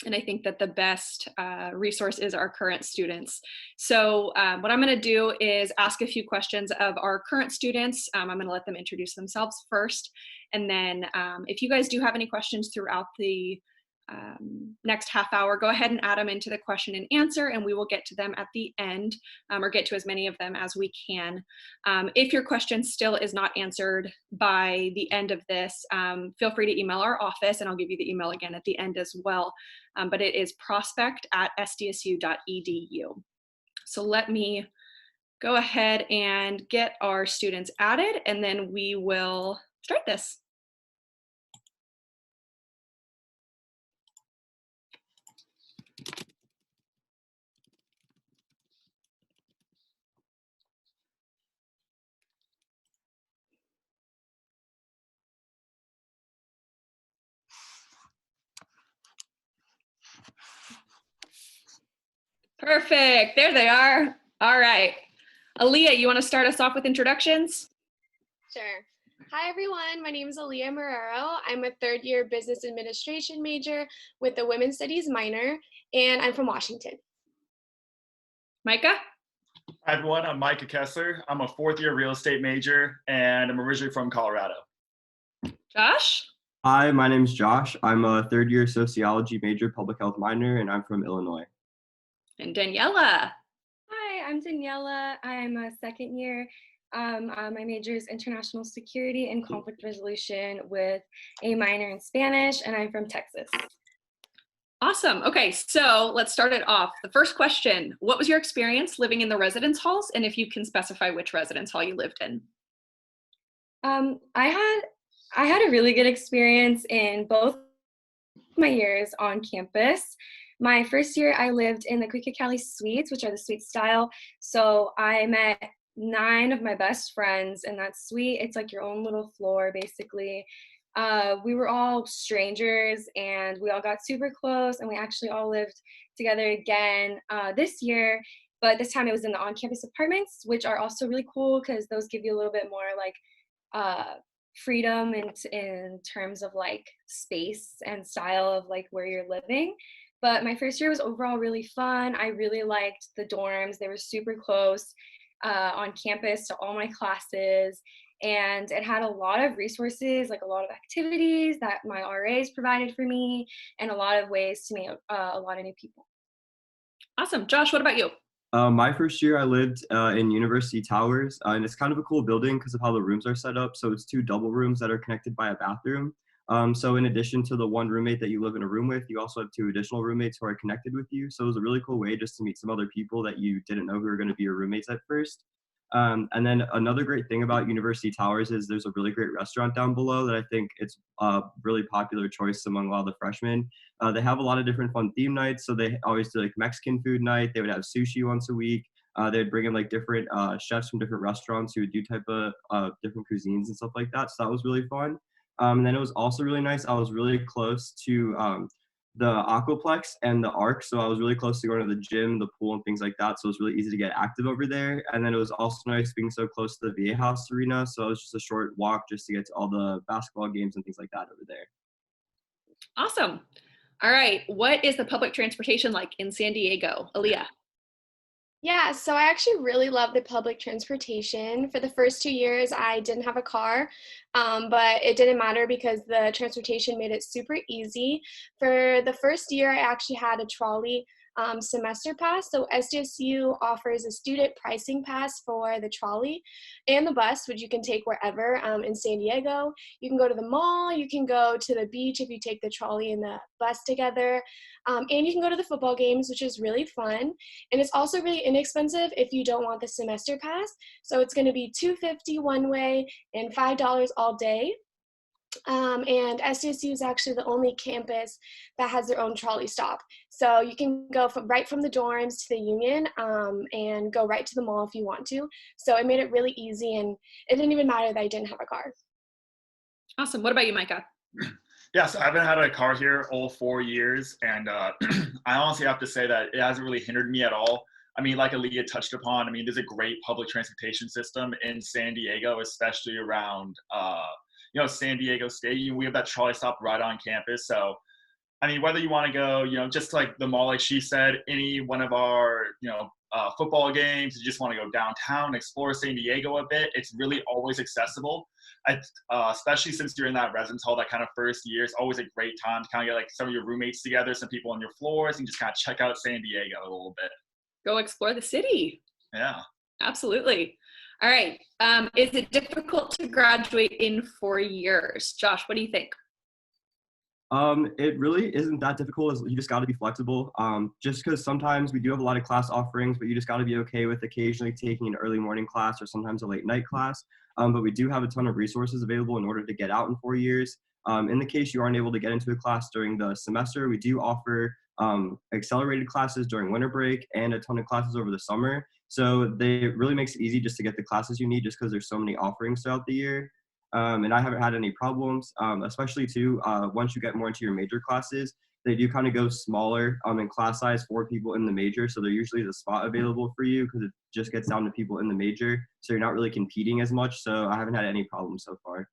And I think that the best resource is our current students. So what I'm going to do is ask a few questions of our current students. I'm going to let them introduce themselves first. And then if you guys do have any questions throughout the next half hour, go ahead and add them into the question and answer, and we will get to them at the end, or get to as many of them as we can. If your question still is not answered by the end of this, feel free to email our office, and I'll give you the email again at the end as well. But it is prospect@sdsu.edu. So let me go ahead and get our students added, and then we will start this. Perfect, there they are. All right. Aaliyah, you want to start us off with introductions? Sure. Hi, everyone. My name is Aaliyah Marrero. I'm a third-year business administration major with a women's studies minor, and I'm from Washington. Micah? Hi, everyone. I'm Micah Kessler. I'm a fourth-year real estate major, and I'm originally from Colorado. Josh? Hi, my name is Josh. I'm a third-year sociology major, public health minor, and I'm from Illinois. And Daniela? Hi, I'm Daniela. I'm a second year. My major is international security and conflict resolution with a minor in Spanish, and I'm from Texas. Awesome. Okay, so let's start it off. The first question, what was your experience living in the residence halls? And if you can specify which residence hall you lived in. I had a really good experience in both my years on campus. My first year, I lived in the Cali suites, which are the suite style. So I met 9 of my best friends in that suite. It's like your own little floor, basically. We were all strangers, and we all got super close, and we actually all lived together again this year. But this time it was in the on-campus apartments, which are also really cool because those give you a little bit more like freedom in terms of like space and style of like where you're living. But my first year was overall really fun. I really liked the dorms. They were super close on campus to all my classes. And it had a lot of resources, like a lot of activities that my RAs provided for me, and a lot of ways to meet a lot of new people. Awesome. Josh, what about you? My first year, I lived in University Towers, and it's kind of a cool building because of how the rooms are set up. So it's 2 double rooms that are connected by a bathroom. So in addition to the one roommate that you live in a room with, you also have 2 additional roommates who are connected with you. So it was a really cool way just to meet some other people that you didn't know who were going to be your roommates at first. And then another great thing about University Towers is there's a really great restaurant down below that I think it's a really popular choice among a lot of the freshmen. They have a lot of different fun theme nights. So they always do like Mexican food night. They would have sushi once a week. They'd bring in like different chefs from different restaurants who would do type of different cuisines and stuff like that. So that was really fun. And then it was also really nice. I was really close to the Aquaplex and the Arc. So I was really close to going to the gym, the pool, and things like that. So it was really easy to get active over there. And then it was also nice being so close to the VA House Arena. So it was just a short walk just to get to all the basketball games and things like that over there. Awesome. All right. What is the public transportation like in San Diego? Aaliyah? Yeah, so I actually really love the public transportation. For the first 2 years, I didn't have a car, but it didn't matter because the transportation made it super easy. For the first year, I actually had a trolley semester pass. So SDSU offers a student pricing pass for the trolley and the bus, which you can take wherever in San Diego. You can go to the mall, you can go to the beach if you take the trolley and the bus together, and you can go to the football games, which is really fun. And it's also really inexpensive if you don't want the semester pass. So it's going to be $2.50 one way and $5 all day. And SDSU is actually the only campus that has their own trolley stop. So you can go right from the dorms to the Union and go right to the mall if you want to. So it made it really easy, and it didn't even matter that I didn't have a car. Awesome. What about you, Micah? Yeah, so I haven't had a car here all 4 years, and I honestly have to say that it hasn't really hindered me at all. I mean, like Aaliyah touched upon, I mean, there's a great public transportation system in San Diego, especially around San Diego State. We have that trolley stop right on campus. So, I mean, whether you want to go, just to, like the mall, like she said, any one of our, football games, you just want to go downtown, explore San Diego a bit, it's really always accessible. Especially since you're in that residence hall, that kind of first year, it's always a great time to kind of get like some of your roommates together, some people on your floors, and just kind of check out San Diego a little bit. Go explore the city. Yeah. Absolutely. All right. Is it difficult to graduate in 4 years? Josh, what do you think? It really isn't that difficult. You just got to be flexible. Just because sometimes we do have a lot of class offerings, but you just got to be okay with occasionally taking an early morning class or sometimes a late night class. But we do have a ton of resources available in order to get out in 4 years. In the case you aren't able to get into a class during the semester, we do offer accelerated classes during winter break and a ton of classes over the summer. So it really makes it easy just to get the classes you need just because there's so many offerings throughout the year. And I haven't had any problems, especially too, once you get more into your major classes, they do kind of go smaller in class size for people in the major. So there usually is a spot available for you because it just gets down to people in the major. So you're not really competing as much. So I haven't had any problems so far.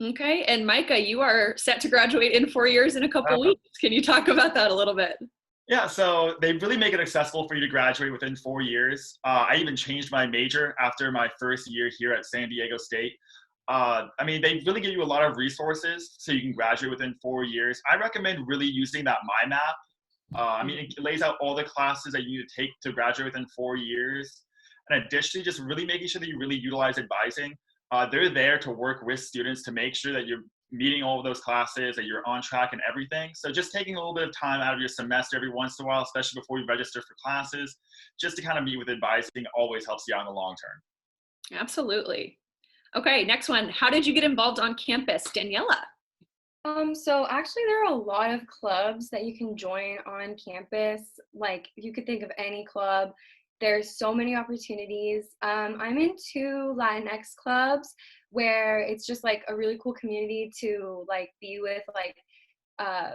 Okay. And Micah, you are set to graduate in 4 years in a couple weeks. Can you talk about that a little bit? Yeah, so they really make it accessible for you to graduate within 4 years. I even changed my major after my first year here at San Diego State. I mean, they really give you a lot of resources so you can graduate within 4 years. I recommend really using that mind map. I mean, it lays out all the classes that you need to take to graduate within 4 years. And additionally, just really making sure that you really utilize advising. They're there to work with students to make sure that you're meeting all of those classes, that you're on track and everything. So just taking a little bit of time out of your semester every once in a while, especially before you register for classes, just to kind of meet with advising always helps you out in the long term. Absolutely. Okay, next one. How did you get involved on campus, Daniela? So actually there are a lot of clubs that you can join on campus. Like you could think of any club. There's so many opportunities. I'm in 2 Latinx clubs where it's just like a really cool community to like be with like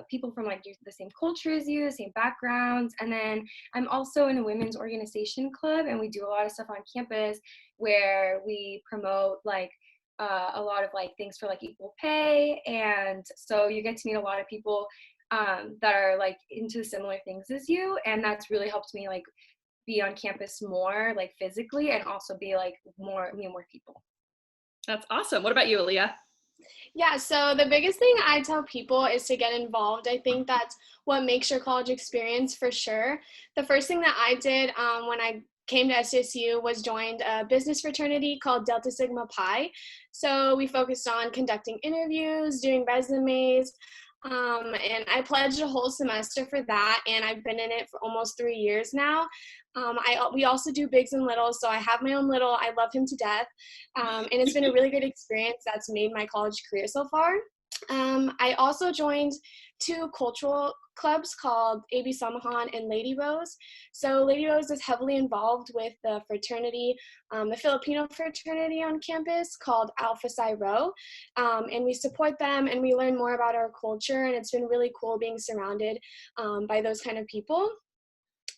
people from like the same culture as you, the same backgrounds. And then I'm also in a women's organization club, and we do a lot of stuff on campus where we promote like a lot of like things for like equal pay. And so you get to meet a lot of people that are like into similar things as you, and that's really helped me like be on campus more like physically and also be like more people. That's awesome. What about you, Aaliyah? Yeah, so the biggest thing I tell people is to get involved. I think that's what makes your college experience for sure. The first thing that I did when I came to SDSU was joined a business fraternity called Delta Sigma Pi. So we focused on conducting interviews, doing resumes, and I pledged a whole semester for that, and I've been in it for almost 3 years now. We also do bigs and littles, so I have my own little. I love him to death, and it's been a really good experience that's made my college career so far. I also joined 2 cultural clubs called AB Samahan and Lady Rose. So Lady Rose is heavily involved with the fraternity, the Filipino fraternity on campus called Alpha Psi Rho, and we support them and we learn more about our culture, and it's been really cool being surrounded by those kind of people.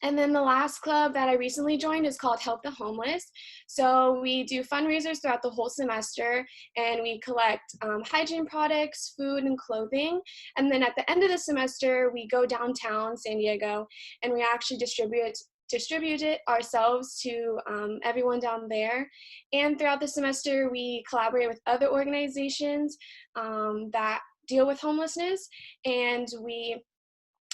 And then the last club that I recently joined is called Help the Homeless. So we do fundraisers throughout the whole semester, and we collect hygiene products, food, and clothing. And then at the end of the semester, we go downtown San Diego, and we actually distribute it ourselves to everyone down there. And throughout the semester, we collaborate with other organizations that deal with homelessness, and we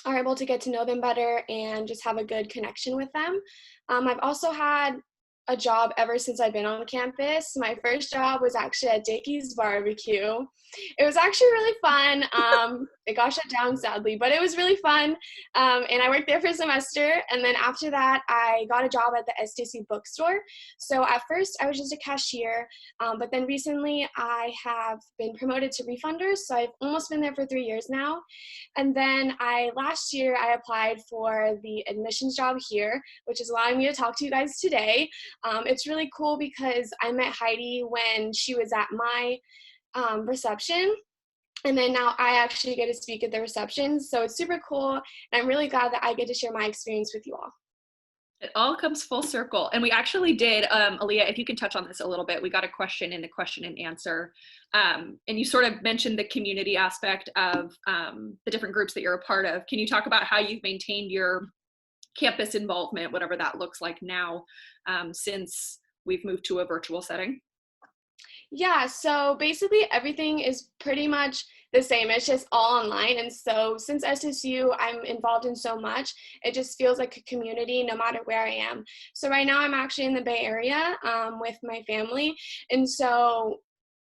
are able to get to know them better and just have a good connection with them. I've also had a job ever since I've been on campus. My first job was actually at Dickie's Barbecue. It was actually really fun. It got shut down sadly, but it was really fun. And I worked there for a semester. And then after that, I got a job at the SDSU bookstore. So at first I was just a cashier, but then recently I have been promoted to refunders. So I've almost been there for 3 years now. And then last year I applied for the admissions job here, which is allowing me to talk to you guys today. It's really cool because I met Heidi when she was at my reception, and then now I actually get to speak at the reception, so it's super cool, and I'm really glad that I get to share my experience with you all. It all comes full circle. And we actually did, Aaliyah, if you can touch on this a little bit, we got a question in the question and answer. And you sort of mentioned the community aspect of the different groups that you're a part of. Can you talk about how you've maintained your campus involvement, whatever that looks like now, since we've moved to a virtual setting? Yeah, so basically everything is pretty much the same. It's just all online. And so since SSU, I'm involved in so much, it just feels like a community no matter where I am. So right now I'm actually in the Bay Area with my family. And so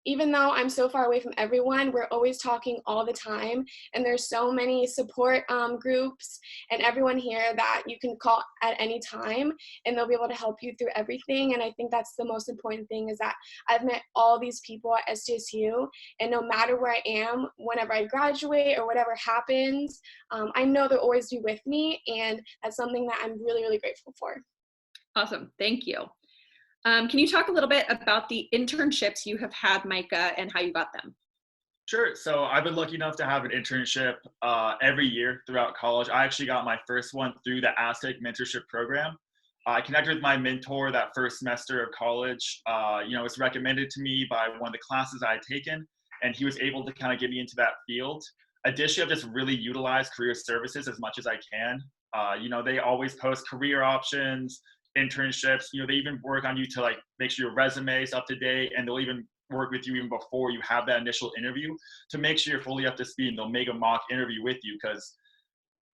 even though I'm so far away from everyone, we're always talking all the time. And there's so many support groups and everyone here that you can call at any time and they'll be able to help you through everything. And I think that's the most important thing is that I've met all these people at SDSU, and no matter where I am, whenever I graduate or whatever happens, I know they'll always be with me. And that's something that I'm really, really grateful for. Awesome, thank you. Can you talk a little bit about the internships you have had, Micah, and how you got them? Sure. So I've been lucky enough to have an internship every year throughout college. I actually got my first one through the Aztec mentorship program. I connected with my mentor that first semester of college. It was recommended to me by one of the classes I had taken, and he was able to kind of get me into that field. Additionally, I've just really utilized career services as much as I can. They always post career options, internships. They even work on you to like make sure your resume is up to date, and they'll even work with you even before you have that initial interview to make sure you're fully up to speed. And they'll make a mock interview with you because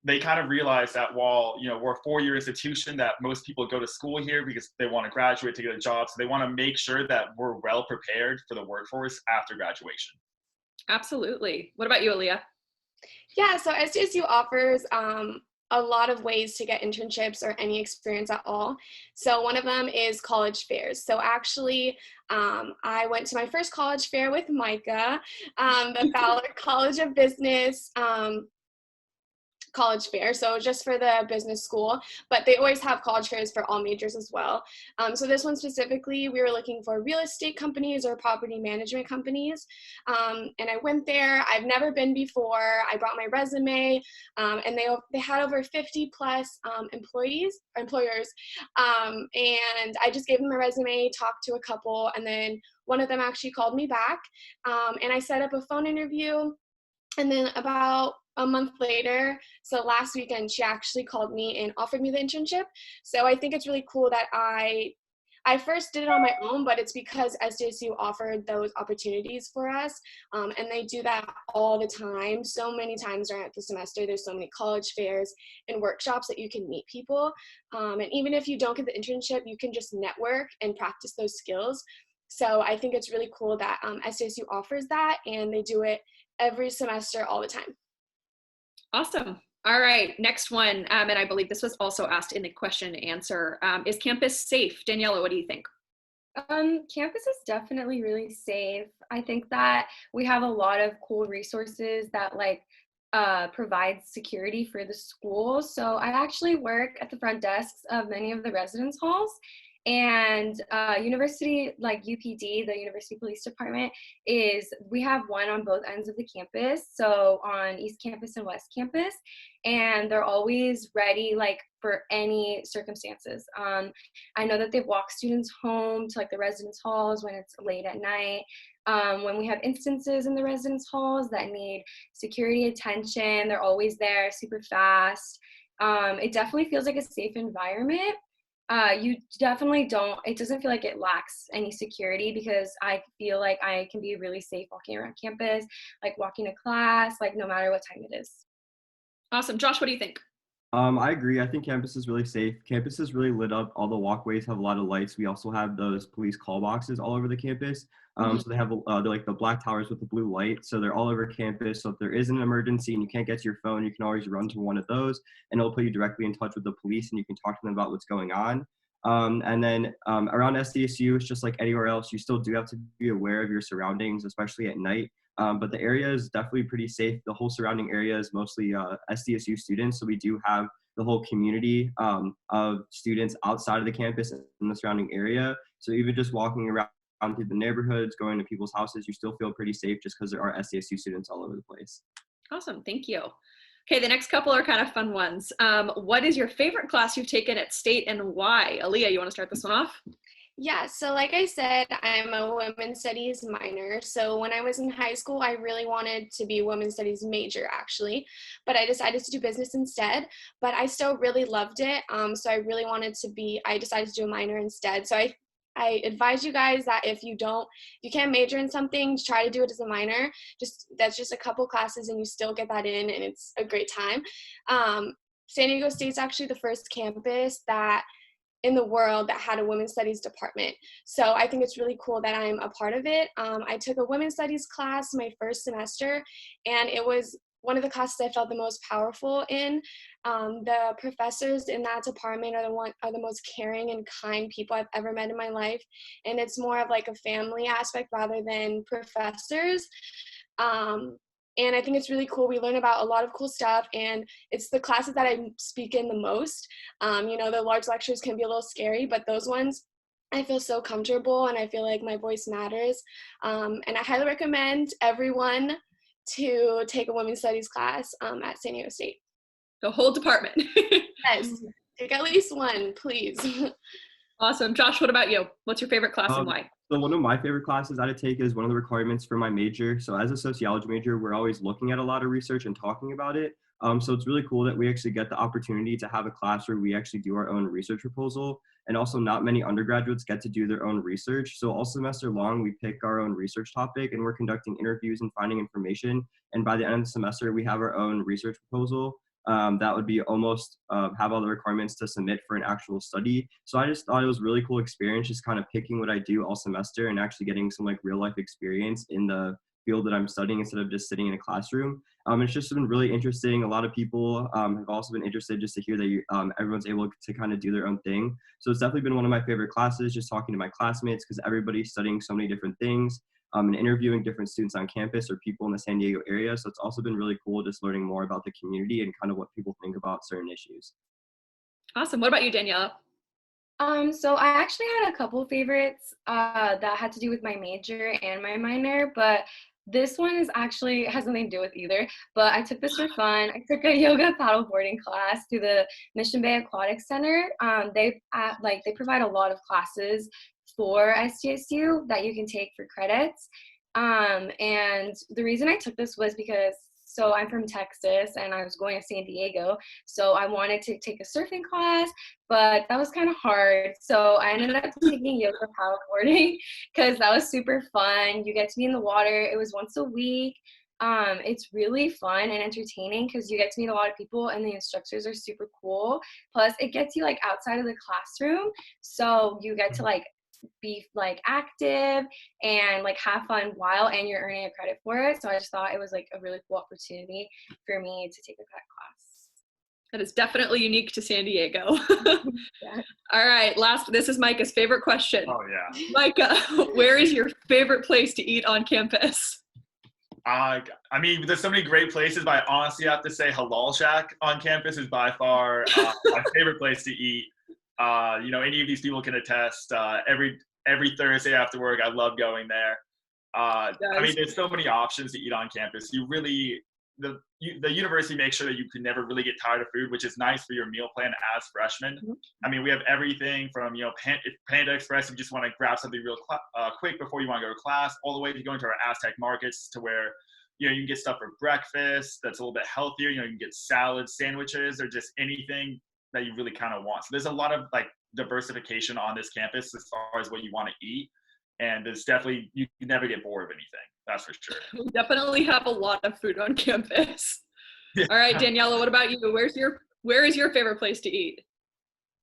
they kind of realize that while we're a four-year institution, that most people go to school here because they want to graduate to get a job. So they want to make sure that we're well prepared for the workforce after graduation. Absolutely. What about you, Aaliyah? Yeah, so SDSU offers a lot of ways to get internships or any experience at all. So one of them is college fairs. So actually, I went to my first college fair with Micah, the Fowler College of Business college fair, so just for the business school, but they always have college fairs for all majors as well. So this one specifically, we were looking for real estate companies or property management companies, and I went there. I've never been before. I brought my resume, and they had over 50 plus employers, and I just gave them my resume, talked to a couple, and then one of them actually called me back, and I set up a phone interview. And then about a month later, so last weekend, she actually called me and offered me the internship. So I think it's really cool that I first did it on my own, but it's because SDSU offered those opportunities for us. And they do that all the time. So many times during the semester, there's so many college fairs and workshops that you can meet people. And even if you don't get the internship, you can just network and practice those skills. So I think it's really cool that SDSU offers that, and they do it every semester all the time. Awesome. All right, next one, and I believe this was also asked in the question and answer. Is campus safe? Daniela, what do you think? Campus is definitely really safe. I think that we have a lot of cool resources that provide security for the school. So I actually work at the front desks of many of the residence halls. And university, like UPD, the University Police Department, we have one on both ends of the campus, so on East Campus and West Campus, and they're always ready for any circumstances. I know that they walk students home to the residence halls when it's late at night. When we have instances in the residence halls that need security attention, they're always there super fast. It definitely feels like a safe environment. It doesn't feel like it lacks any security because I feel like I can be really safe walking around campus, walking to class, no matter what time it is. Awesome. Josh, what do you think? I agree. I think campus is really safe. Campus is really lit up. All the walkways have a lot of lights. We also have those police call boxes all over the campus. So they have they're the black towers with the blue light. So they're all over campus. So if there is an emergency and you can't get to your phone, you can always run to one of those, and it'll put you directly in touch with the police, and you can talk to them about what's going on. And then around SDSU, it's just like anywhere else. You still do have to be aware of your surroundings, especially at night. But the area is definitely pretty safe. The whole surrounding area is mostly SDSU students. So we do have the whole community of students outside of the campus in the surrounding area. So even just walking around through the neighborhoods, going to people's houses, you still feel pretty safe just because there are SDSU students all over the place. Awesome. Thank you. Okay, the next couple are kind of fun ones. What is your favorite class you've taken at State and why? Aaliyah, you want to start this one off? Yeah, so like I said, I'm a women's studies minor. So when I was in high school, I really wanted to be a women's studies major actually, but I decided to do business instead. But I still really loved it. So I really wanted to I decided to do a minor instead. So I advise you guys that if you can't major in something, try to do it as a minor. That's just a couple classes and you still get that in and it's a great time. San Diego State's actually the first campus that in the world that had a women's studies department. So I think it's really cool that I'm a part of it. I took a women's studies class my first semester, and it was one of the classes I felt the most powerful in. The professors in that department are the most caring and kind people I've ever met in my life, and it's more of like a family aspect rather than professors. And I think it's really cool. We learn about a lot of cool stuff, and it's the classes that I speak in the most. The large lectures can be a little scary, but those ones, I feel so comfortable, and I feel like my voice matters. And I highly recommend everyone to take a women's studies class at San Diego State. The whole department. Yes, take at least one, please. Awesome. Josh, what about you? What's your favorite class and why? So one of my favorite classes I take is one of the requirements for my major. So as a sociology major, we're always looking at a lot of research and talking about it. So it's really cool that we actually get the opportunity to have a class where we actually do our own research proposal. And also not many undergraduates get to do their own research. So all semester long, we pick our own research topic and we're conducting interviews and finding information. And by the end of the semester, we have our own research proposal. That would be almost have all the requirements to submit for an actual study. So I just thought it was a really cool experience, just kind of picking what I do all semester and actually getting some like real life experience in the field that I'm studying instead of just sitting in a classroom. It's just been really interesting. A lot of people have also been interested just to hear that everyone's able to kind of do their own thing. So it's definitely been one of my favorite classes, just talking to my classmates because everybody's studying so many different things. And interviewing different students on campus or people in the San Diego area. So it's also been really cool just learning more about the community and kind of what people think about certain issues. Awesome. What about you, Daniela? So I actually had a couple favorites that had to do with my major and my minor, but this one has nothing to do with either. But I took this for fun. I took a yoga paddleboarding class through the Mission Bay Aquatic Center. They provide a lot of classes for SDSU that you can take for credits. And the reason I took this was because I'm from Texas and I was going to San Diego. So I wanted to take a surfing class, but that was kind of hard. So I ended up taking yoga paddleboarding because that was super fun. You get to be in the water. It was once a week. It's really fun and entertaining because you get to meet a lot of people and the instructors are super cool. Plus it gets you like outside of the classroom. So you get to like be like active and like have fun and you're earning a credit for it. So I just thought it was like a really cool opportunity for me to take that class. That is definitely unique to San Diego. Yeah. All right, this is Micah's favorite question. Oh yeah. Micah, where is your favorite place to eat on campus? I mean, there's so many great places, but I honestly have to say Halal Shack on campus is by far my favorite place to eat. Any of these people can attest. Every Thursday after work, I love going there. I mean, there's so many options to eat on campus. The university makes sure that you can never really get tired of food, which is nice for your meal plan as freshmen. Mm-hmm. I mean, we have everything from Panda Express if you just want to grab something real quick before you want to go to class, all the way to going to our Aztec markets to where you can get stuff for breakfast that's a little bit healthier. You can get salads, sandwiches, or just anything that you really kind of want. So there's a lot of like diversification on this campus as far as what you want to eat. And there's definitely, you can never get bored of anything. That's for sure. We definitely have a lot of food on campus. Yeah. All right, Daniela, what about you? Where is your favorite place to eat?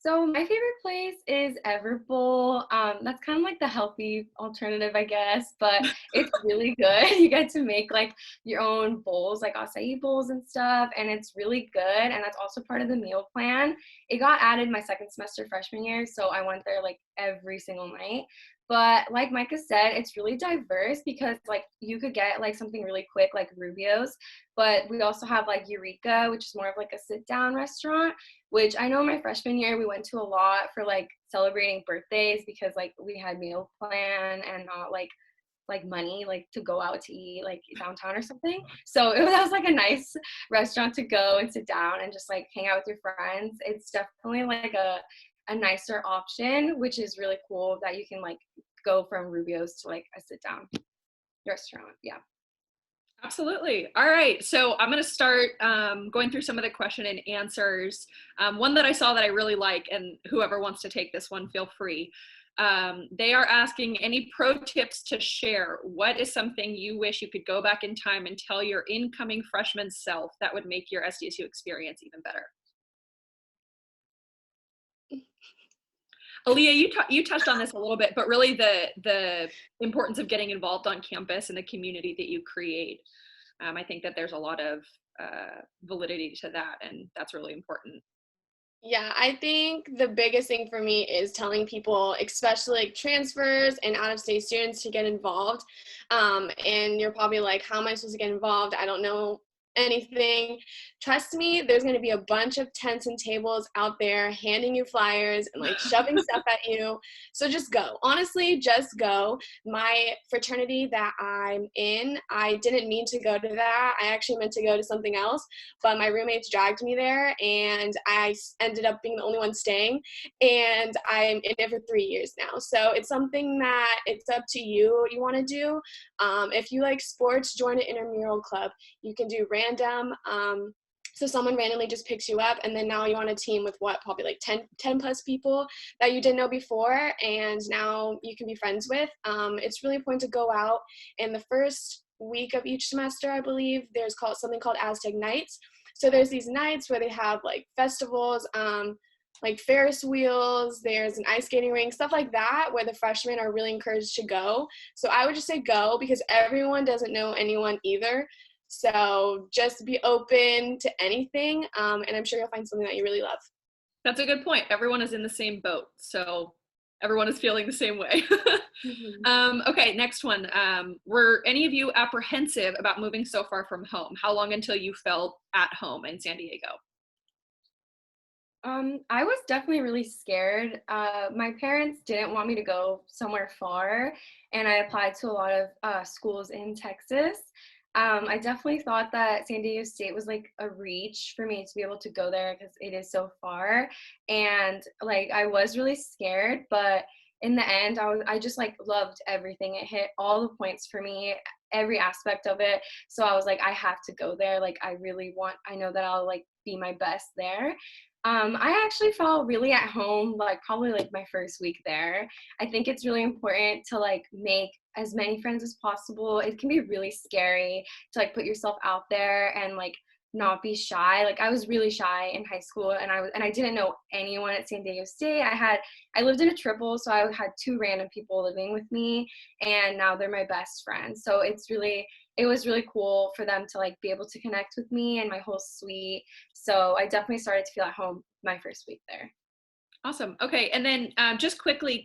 So my favorite place is Everbowl. That's kind of like the healthy alternative, I guess, but it's really good. You get to make like your own bowls, like acai bowls and stuff, and it's really good. And that's also part of the meal plan. It got added my second semester freshman year, so I went there like every single night. But like Micah said, it's really diverse because like you could get like something really quick like Rubio's, but we also have like Eureka, which is more of like a sit down restaurant, which I know my freshman year we went to a lot for like celebrating birthdays because like we had meal plan and not like like money like to go out to eat like downtown or something. So that was like a nice restaurant to go and sit down and just like hang out with your friends. It's definitely like a nicer option, which is really cool that you can like go from Rubio's to like a sit down restaurant. Yeah. Absolutely. All right. So I'm going to start going through some of the question and answers. One that I saw that I really like, and whoever wants to take this one, feel free. They are asking any pro tips to share. What is something you wish you could go back in time and tell your incoming freshman self that would make your SDSU experience even better? Aaliyah, you touched on this a little bit, but really the importance of getting involved on campus and the community that you create. I think that there's a lot of validity to that, and that's really important. Yeah, I think the biggest thing for me is telling people, especially like transfers and out-of-state students, to get involved. And you're probably like, how am I supposed to get involved? I don't know anything. Trust me, there's going to be a bunch of tents and tables out there handing you flyers and like shoving stuff at you. So just go. Honestly, just go. My fraternity that I'm in, I didn't mean to go to that. I actually meant to go to something else, but my roommates dragged me there and I ended up being the only one staying, and I'm in it for 3 years now. So it's something that it's up to you what you want to do. If you like sports, join an intramural club. You can do random. So someone randomly just picks you up, and then now you're on a team with probably like 10 plus people that you didn't know before, and now you can be friends with. It's really important to go out in the first week of each semester, I believe. There's something called Aztec Nights. So there's these nights where they have like festivals, like Ferris wheels, there's an ice skating rink, stuff like that, where the freshmen are really encouraged to go. So I would just say go, because everyone doesn't know anyone either. So just be open to anything, and I'm sure you'll find something that you really love. That's a good point. Everyone is in the same boat, so everyone is feeling the same way. Okay, next one. Were any of you apprehensive about moving so far from home? How long until you felt at home in San Diego? I was definitely really scared. My parents didn't want me to go somewhere far, and I applied to a lot of schools in Texas. I definitely thought that San Diego State was like a reach for me to be able to go there because it is so far. And like I was really scared, but in the end, I just like loved everything. It hit all the points for me, every aspect of it. So I was like, I have to go there. Like I know that I'll like be my best there. I actually felt really at home, like probably like my first week there. I think it's really important to like make as many friends as possible. It can be really scary to like put yourself out there and like not be shy. Like I was really shy in high school, and I didn't know anyone at San Diego State. I lived in a triple, so I had 2 random people living with me, and now they're my best friends. So it was really cool for them to like be able to connect with me and my whole suite. So I definitely started to feel at home my first week there. Awesome. Okay, and then just quickly,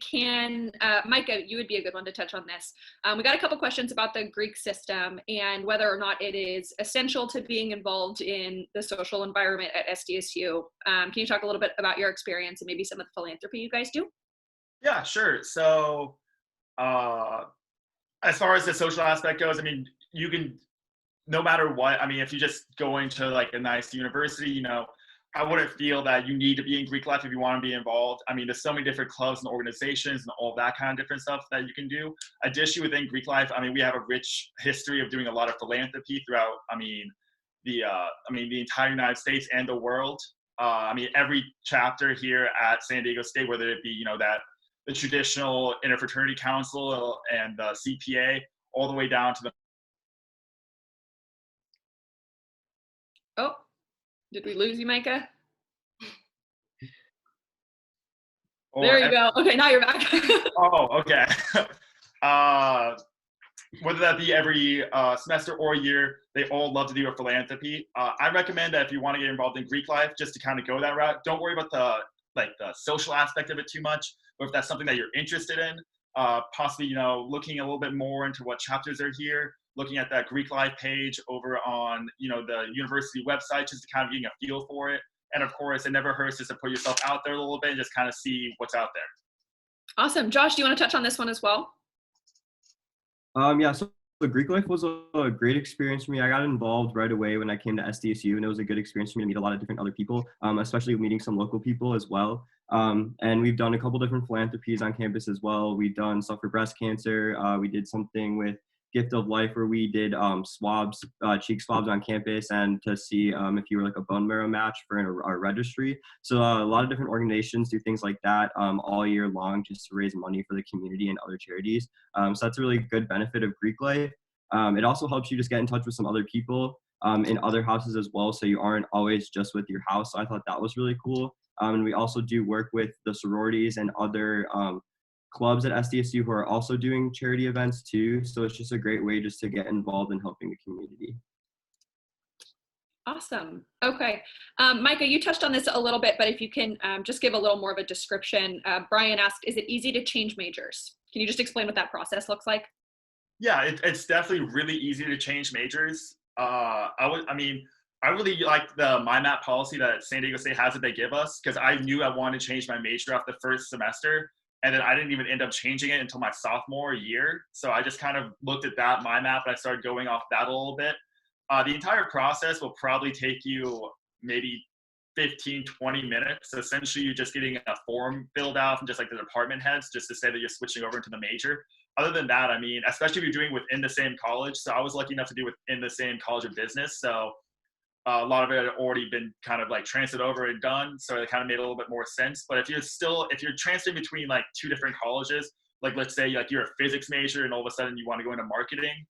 Micah, you would be a good one to touch on this. We got a couple questions about the Greek system and whether or not it is essential to being involved in the social environment at SDSU. Can you talk a little bit about your experience and maybe some of the philanthropy you guys do? Yeah, sure. So as far as the social aspect goes, I mean, you can, no matter what, I mean, if you just go into like a nice university, you know, I wouldn't feel that you need to be in Greek life if you want to be involved. I mean, there's so many different clubs and organizations and all that kind of different stuff that you can do. Additionally, within Greek life, I mean, we have a rich history of doing a lot of philanthropy throughout, the entire United States and the world. I mean, every chapter here at San Diego State, whether it be, you know, the traditional interfraternity council and the CPA, all the way down to the. Oh, did we lose you, Micah? There you go. Okay, now you're back. Oh, okay. Whether that be every semester or year, they all love to do a philanthropy. I recommend that if you want to get involved in Greek life, just to kind of go that route. Don't worry about the social aspect of it too much. But if that's something that you're interested in, possibly, you know, looking a little bit more into what chapters are here, looking at that Greek life page over on, you know, the university website, just to kind of getting a feel for it. And of course, it never hurts just to put yourself out there a little bit and just kind of see what's out there. Awesome. Josh, do you want to touch on this one as well? Yeah, so the Greek life was a great experience for me. I got involved right away when I came to SDSU, and it was a good experience for me to meet a lot of different other people, especially meeting some local people as well. And we've done a couple different philanthropies on campus as well. We've done stuff for breast cancer. We did something with Gift of Life where we did swabs, cheek swabs on campus, and to see if you were like a bone marrow match for our registry. So a lot of different organizations do things like that all year long just to raise money for the community and other charities. So that's a really good benefit of Greek life. It also helps you just get in touch with some other people in other houses as well, so you aren't always just with your house. So I thought that was really cool. And we also do work with the sororities and other clubs at SDSU who are also doing charity events too. So it's just a great way just to get involved in helping the community. Awesome. Okay. Micah, you touched on this a little bit, but if you can just give a little more of a description. Brian asked, is it easy to change majors? Can you just explain what that process looks like? Yeah, it's definitely really easy to change majors. I really like the MyMap policy that San Diego State has that they give us, because I knew I wanted to change my major after the first semester, and then I didn't even end up changing it until my sophomore year. So I just kind of looked at that MyMap and I started going off that a little bit. The entire process will probably take you maybe 15, 20 minutes. So essentially, you're just getting a form filled out from just like the department heads just to say that you're switching over into the major. Other than that, I mean, especially if you're doing within the same college. So I was lucky enough to do within the same college of business. So a lot of it had already been kind of like transferred over and done. So it kind of made a little bit more sense. But if you're transferring between like two different colleges, like let's say like you're a physics major and all of a sudden you want to go into marketing,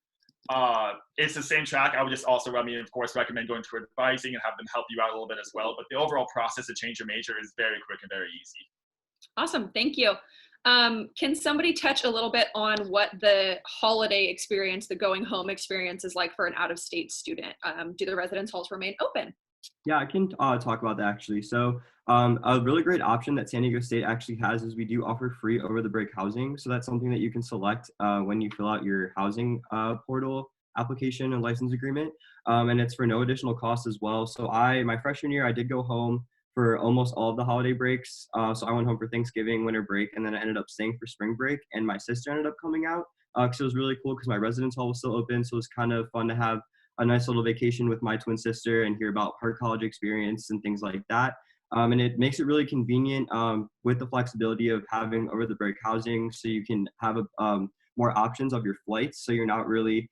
it's the same track. I would just also, of course, recommend going to advising and have them help you out a little bit as well. But the overall process to change your major is very quick and very easy. Awesome. Thank you. Can somebody touch a little bit on what the holiday experience, the going home experience is like for an out-of-state student? Do the residence halls remain open? Yeah, I can talk about that actually. So a really great option that San Diego State actually has is we do offer free over the break housing. So that's something that you can select when you fill out your housing portal application and license agreement. And it's for no additional cost as well. So my freshman year, I did go home for almost all of the holiday breaks. So I went home for Thanksgiving, winter break, and then I ended up staying for spring break. And my sister ended up coming out because it was really cool because my residence hall was still open. So it was kind of fun to have a nice little vacation with my twin sister and hear about her college experience and things like that. And it makes it really convenient with the flexibility of having over the break housing, so you can have more options of your flights. So you're not really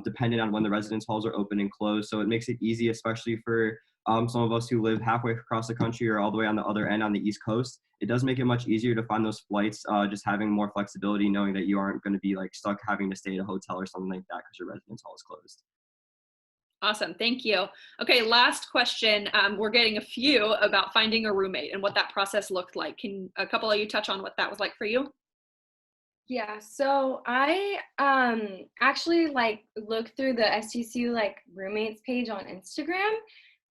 dependent on when the residence halls are open and closed. So it makes it easy, especially for some of us who live halfway across the country or all the way on the other end on the East Coast. It does make it much easier to find those flights, just having more flexibility, knowing that you aren't going to be like stuck having to stay at a hotel or something like that because your residence hall is closed. Awesome. Thank you. Okay, last question. We're getting a few about finding a roommate and what that process looked like. Can a couple of you touch on what that was like for you? Yeah, so I actually like looked through the STCU like roommates page on Instagram.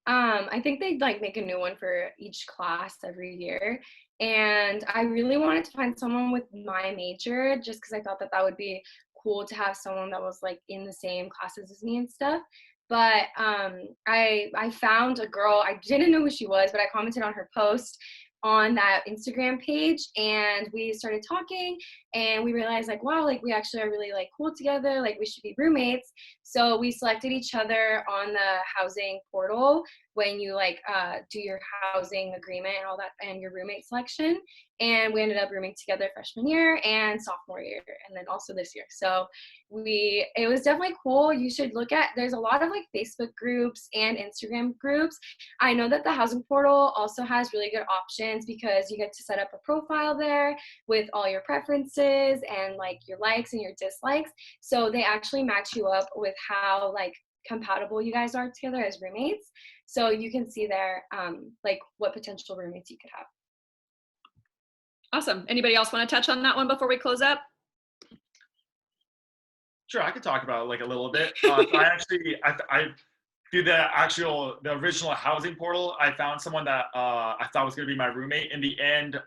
I think they like make a new one for each class every year. And I really wanted to find someone with my major just because I thought that that would be cool to have someone that was like in the same classes as me and stuff. But I found a girl, I didn't know who she was, but I commented on her post on that Instagram page and we started talking and we realized like, wow, like we actually are really like cool together, like we should be roommates. So we selected each other on the housing portal when you like do your housing agreement and all that and your roommate selection. And we ended up rooming together freshman year and sophomore year and then also this year. So it was definitely cool. You should look at, there's a lot of like Facebook groups and Instagram groups. I know that the housing portal also has really good options because you get to set up a profile there with all your preferences and like your likes and your dislikes. So they actually match you up with how like compatible you guys are together as roommates. So you can see there like what potential roommates you could have. Awesome. Anybody else want to touch on that one before we close up? Sure, I could talk about it like a little bit. So I through the original housing portal, I found someone that I thought was going to be my roommate. In the end,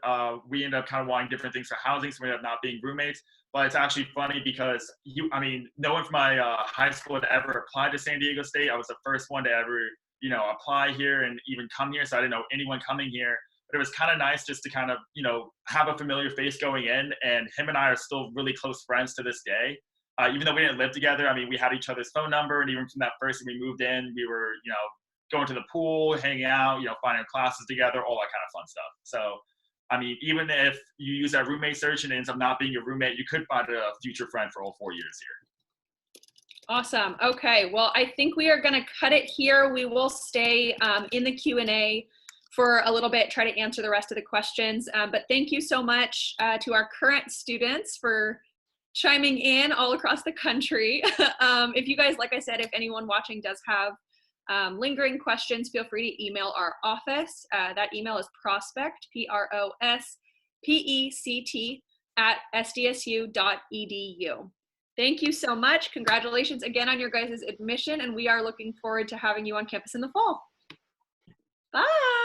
we ended up kind of wanting different things for housing, so we ended up not being roommates. But it's actually funny because no one from my high school had ever applied to San Diego State. I was the first one to ever, apply here and even come here, so I didn't know anyone coming here. But it was kind of nice just to kind of, have a familiar face going in, and him and I are still really close friends to this day. even though we didn't live together, I mean, we had each other's phone number, and even from that first year we moved in, we were, going to the pool, hanging out, finding classes together, all that kind of fun stuff. So, I mean, even if you use that roommate search and it ends up not being your roommate, you could find a future friend for all 4 years here. Awesome. Okay. Well, I think we are going to cut it here. We will stay in the Q&A for a little bit, try to answer the rest of the questions. But thank you so much to our current students for chiming in all across the country. If you guys, like I said, if anyone watching does have lingering questions, feel free to email our office. That email is prospect, PROSPECT, @sdsu.edu. Thank you so much. Congratulations again on your guys' admission, and we are looking forward to having you on campus in the fall. Bye.